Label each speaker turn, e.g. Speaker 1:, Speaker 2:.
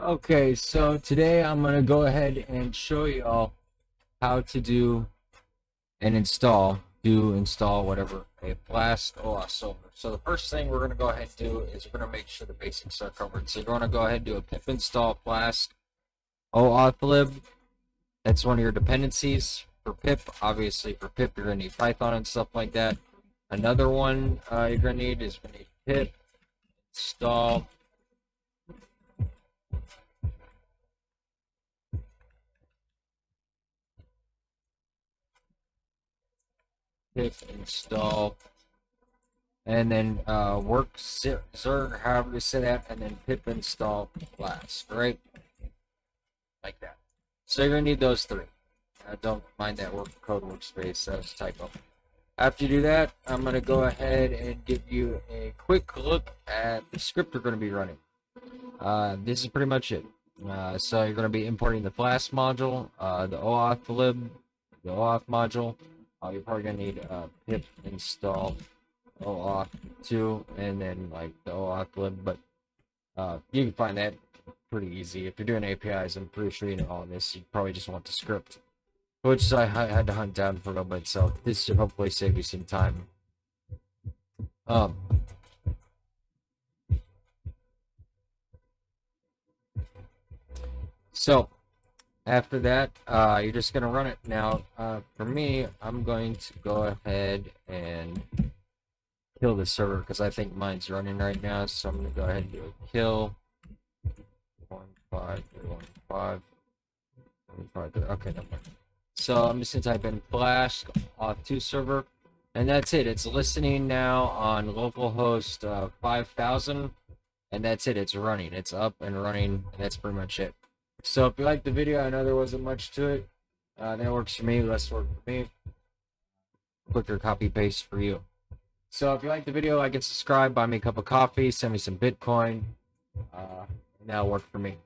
Speaker 1: Okay, so today I'm gonna go ahead and show y'all how to do and install whatever a Flask Oauth server. So the first thing we're gonna go ahead and do is we're gonna make sure the basics are covered. So you're gonna go ahead and do a pip install Flask Oauth lib. That's one of your dependencies for pip. Obviously for pip you're gonna need Python and stuff like that. Another one you're gonna need is pip install pip install and then werkzeug, however you say that, and then pip install Flask, right? Like that. So you're gonna need those three. Don't mind that code workspace, that's a typo. After you do that, I'm gonna go ahead and give you a quick look at the script we're gonna be running. This is pretty much it. So you're gonna be importing the Flask module, the Oauth lib, the Oauth module. You're probably gonna need pip install Oauth 2 and then like the Oauth lib, but you can find that pretty easy. If you're doing APIs, I'm pretty sure you know all this. You probably just want the script, which I had to hunt down for a little bit, so this should hopefully save you some time. So after that, you're just gonna run it. Now, for me, I'm going to go ahead and kill the server because I think mine's running right now. So I'm gonna go ahead and do a kill. 15315. Okay, no more. So I'm just gonna type in Flask Oauth 2 server, and that's it. It's listening now on localhost 5000, and that's it. It's running. It's up and running. And that's pretty much it. So if you liked the video, I know there wasn't much to it. That works for me. Less work for me. Quicker copy paste for you. So if you like the video, like and subscribe. Buy me a cup of coffee. Send me some Bitcoin. That'll work for me.